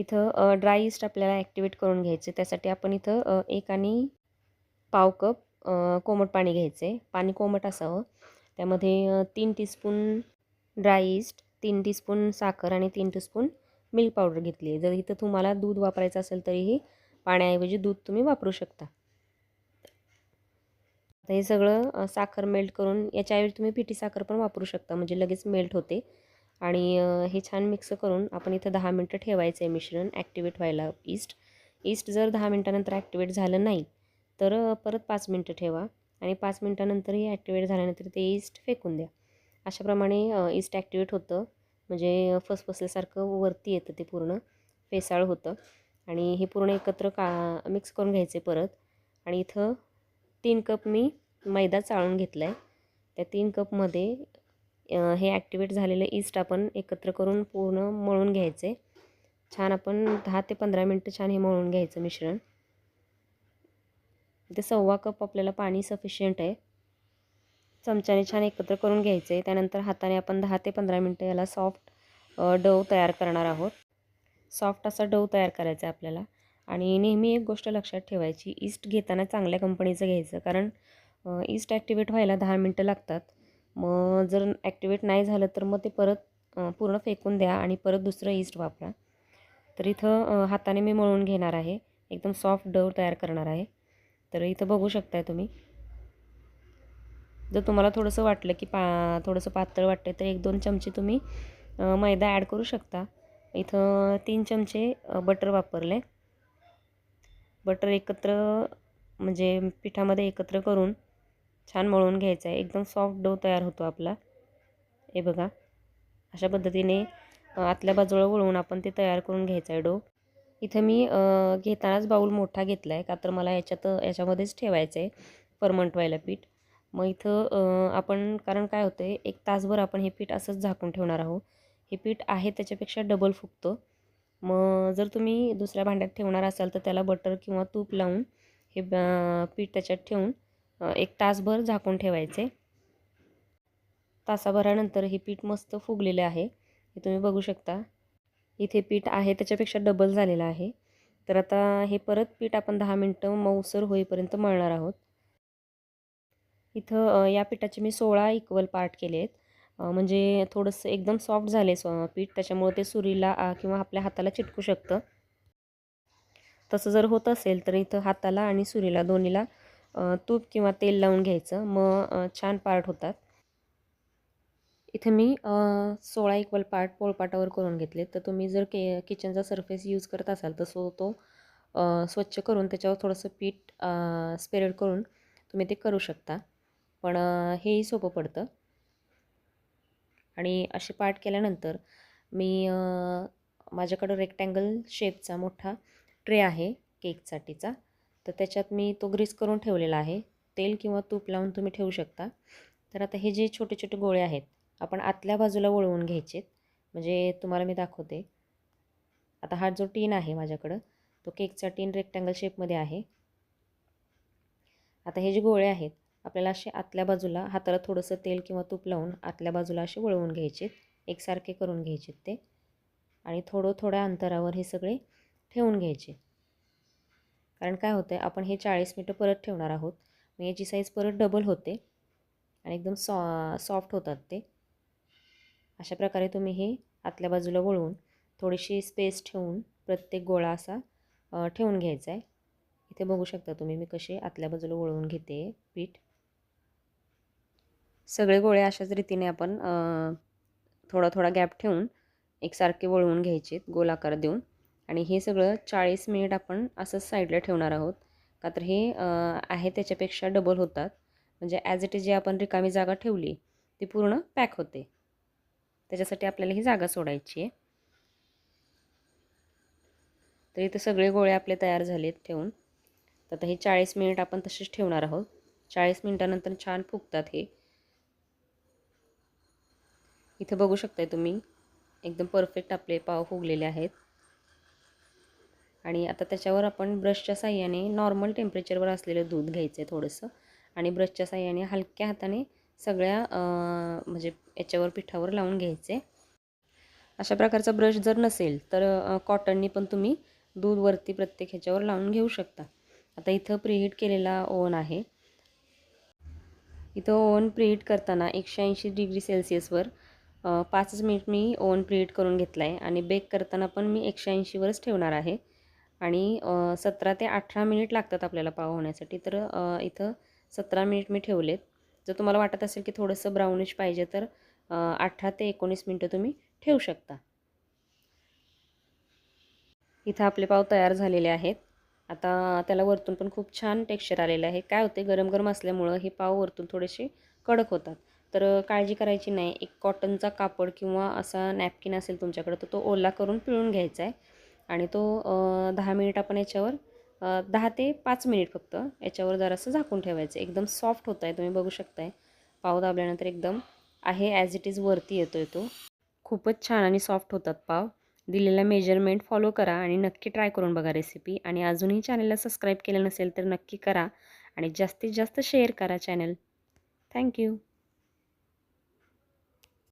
इथं dry east आपल्याला activate करून घ्यायचे. त्यासाठी आपण इथं 1 आणि पाव कप कोमट पाणी घ्यायचं आहे. पाणी कोमट असावं. त्यामध्ये 3 टीस्पून ड्राय ईस्ट, 3 टीस्पून साखर आणि 3 टीस्पून मिल्क पावडर घेतली आहे. जर इथं तुम्हाला दूध वापरायचं असेल तरीही पाण्याऐवजी दूध तुम्ही वापरू शकता. आता हे सगळं साखर मेल्ट करून याच्याऐवजी तुम्ही पिठी साखर पण वापरू शकता, म्हणजे लगेच मेल्ट होते. आणि हे छान मिक्स करून आपण इथं 10 मिनटं ठेवायचं आहे मिश्रण ॲक्टिवेट व्हायला ईस्ट जर 10 मिनटानंतर ॲक्टिवेट झालं नाही तर परत 5 मिनटं ठेवा आणि 5 मिनटानंतरही ॲक्टिवेट झाल्यानंतर ते ईस्ट फेकून द्या. अशाप्रमाणे ईस्ट ॲक्टिवेट होतं, म्हणजे फसफसल्यासारखं वरती येतं, ते पूर्ण फेसाळ होतं. आणि हे पूर्ण एकत्र मिक्स करून घ्यायचे परत. आणि इथं 3 कप मी मैदा चाळून घेतला आहे. त्या 3 कपमध्ये हे ॲक्टिवेट झालेलं ईस्ट आपण एकत्र करून पूर्ण मळून घ्यायचे. छान आपण 10 ते 15 मिनटं छान हे मळून घ्यायचं मिश्रण. इथे 1/2 कप आपल्याला पाणी सफिशियंट आहे. चमच्याने छान एकत्र करून घ्यायचं आहे. त्यानंतर हाताने आपण 10 ते 15 मिनटं याला सॉफ्ट डव तयार करणार आहोत. सॉफ्ट असा डव तयार करायचा आहे आपल्याला. आणि नेहमी एक गोष्ट लक्षात ठेवायची, ईस्ट घेताना चांगल्या कंपनीचं घ्यायचं, कारण ईस्ट ॲक्टिवेट व्हायला 10 मिनटं लागतात. मग जर ॲक्टिवेट नाही झालं तर मग ते परत पूर्ण फेकून द्या आणि परत दुसरं ईस्ट वापरा. तर इथं हाताने मी मळून घेणार आहे. एकदम सॉफ्ट डव तयार करणार आहे. तर इथं बघू शकताय तुम्ही. जर तुम्हाला थोडंसं वाटलं की थोडंसं पातळ वाटतं तर 1-2 चमचे तुम्ही मैदा ॲड करू शकता. इथं 3 चमचे बटर वापरले. बटर एकत्र म्हणजे पिठामध्ये एकत्र करून छान मळून घ्यायचं आहे. एकदम सॉफ्ट डो तयार होतो आपला. हे बघा, अशा पद्धतीने आतल्या बाजूला वळवून आपण ते तयार करून घ्यायचं आहे डो. इथं मी घेतानाच बाऊल मोठा घेतला आहे, का तर मला याच्यामध्येच ठेवायचं आहे फर्मंट व्हायला पीठ. मग इथं आपण, कारण काय होतं आहे, 1 तासभर आपण हे पीठ असंच झाकून ठेवणार आहोत. हे पीठ आहे त्याच्यापेक्षा डबल फुगतं. मग जर तुम्ही दुसऱ्या भांड्यात ठेवणार असाल तर त्याला बटर किंवा तूप लावून हे पीठ त्याच्यात ठेवून 1 तासभर झाकून ठेवायचे. तासाभरानंतर हे पीठ मस्त फुगलेले आहे. हे तुम्ही बघू शकता. इथे पीठ आहे त्याच्यापेक्षा डबल झालेलं आहे. तर आता हे परत पीठ आपण 10 मिनटं मऊसर होईपर्यंत मळणार आहोत. इथं या पिठाचे मी 16 इक्वल पार्ट केले आहेत. म्हणजे थोडंसं एकदम सॉफ्ट झाले पीठ, त्याच्यामुळे ते सुरीला किंवा आपल्या हाताला चिटकू शकतं. तसं जर होत असेल तर इथं हाताला आणि सुरीला दोन्हीला तूप किंवा तेल लावून घ्यायचं, मग छान पार्ट होतात. इथे मी 16 इक्वल पार्ट पोळपाटावर करून घेतले. तर तुम्ही जर किचनचा सरफेस यूज करत असाल तर तो स्वच्छ करून त्याच्यावर थोडंसं पीठ स्प्रेड करून तुम्ही ते करू शकता. पण हेही सोपं पडतं. आणि असे पार्ट केल्यानंतर मी माझ्याकडं रेक्टँगल शेपचा मोठा ट्रे आहे केकसाठीचा, तर त्याच्यात मी तो ग्रीस करून ठेवलेला आहे. तेल किंवा तूप लावून तुम्ही ठेवू शकता. तर आता हे जे छोटे छोटे गोळे आहेत आपण आतल्या बाजूला वळवून घ्यायचे. म्हणजे तुम्हाला मी दाखवते. आता हा जो टीन आहे माझ्याकडं, तो केकचा टीन रेक्टँगल शेपमध्ये आहे. आता हे जे गोळे आहेत आपल्याला असे आतल्या बाजूला हाताला थोडंसं तेल किंवा तूप लावून आतल्या बाजूला असे वळवून घ्यायचे, एकसारखे करून घ्यायचे ते. आणि थोड्या अंतरावर हे सगळे ठेवून घ्यायचे. कारण काय होतं आहे, आपण हे 40 मिनिटं परत ठेवणार आहोत. मग याची साईज परत डबल होते आणि एकदम सॉफ्ट होतात ते. अशा प्रकारे तुम्ही हे आतल्या बाजूला वळवून थोडीशी स्पेस ठेवून प्रत्येक गोळा असा ठेवून घ्यायचा आहे. इथे बघू शकता तुम्ही मी कसे आतल्या बाजूला वळवून घेते पीठ. सगळे गोळे अशाच रीतीने आपण थोडा गॅप ठेवून एकसारखे वळवून घ्यायचे गोलाकार देऊन. आणि हे सगळं 40 मिनिट आपण असंच साईडला ठेवणार आहोत, का तर हे आहे त्याच्यापेक्षा डबल होतात. म्हणजे ॲज इट इज जे आपण रिकामी जागा ठेवली ती पूर्ण पॅक होते. त्याच्यासाठी आपल्याला ही जागा सोडायची आहे. तर इथे सगळे गोळे आपले तयार झालेत ठेवून. तर आता हे 40 मिनिट आपण तसेच ठेवणार आहोत. 40 मिनिटानंतर छान फुगतात हे. इथे बघू शकताय तुम्ही, एकदम परफेक्ट आपले पाव फुगलेले आहेत. आणि आता त्याच्यावर आपण ब्रशच्या साहाय्याने नॉर्मल टेम्परेचरवर असलेलं दूध घ्यायचं आहे थोडंसं, आणि ब्रशच्या साहाय्याने हलक्या हाताने सगळ्या म्हणजे याच्यावर पिठावर लावून घ्यायचे. अशा प्रकारचा ब्रश जर नसेल तर कॉटननी पण तुम्ही दूध वरती प्रत्येक ह्याच्यावर लावून घेऊ शकता. आता इथं प्रीहीट केलेला ओव्हन आहे. इथं ओव्हन प्रीहीट करताना 180 डिग्री सेल्सिअसवर 5 मिनिट मी ओव्हन प्रीहीट करून घेतला आहे आणि बेक करताना पण मी 180 वरच ठेवणार आहे. आणि 17 ते 18 मिनिट लागतात आपल्याला पाव होण्यासाठी. तर इथं 17 मिनिट मी ठेवलेत. जर तुम्हाला वाटत असेल की थोडंसं ब्राउनिश पाहिजे तर 18 ते 19 मिनटं तुम्ही ठेवू शकता. इथं आपले पाव तयार झालेले आहेत. आता त्याला वरतून पण खूप छान टेक्स्चर आलेलं आहे. काय होते गरम गरम असल्यामुळं हे पाव वरतून थोडेसे कडक होतात. तर काळजी करायची नाही. एक कॉटनचा कापड किंवा असा नॅपकिन असेल तुमच्याकडे तर तो ओला करून पिळून घ्यायचा आहे आणि तो 10 मिनिट आपण याच्यावर 10 ते 5 मिनिट फक्त याच्यावर जरासं झाकून ठेवायचं. एकदम सॉफ्ट होत आहे, तुम्ही बघू शकताय. पाव दाबल्यानंतर एकदम आहे ॲज इट इज वरती येतोय तो. खूपच छान आणि सॉफ्ट होतात पाव. दिलेला मेजरमेंट फॉलो करा आणि नक्की ट्राय करून बघा रेसिपी. आणि अजूनही चॅनलला सबस्क्राईब केलं नसेल तर नक्की करा आणि जास्तीत जास्त शेअर करा चॅनल. थँक्यू.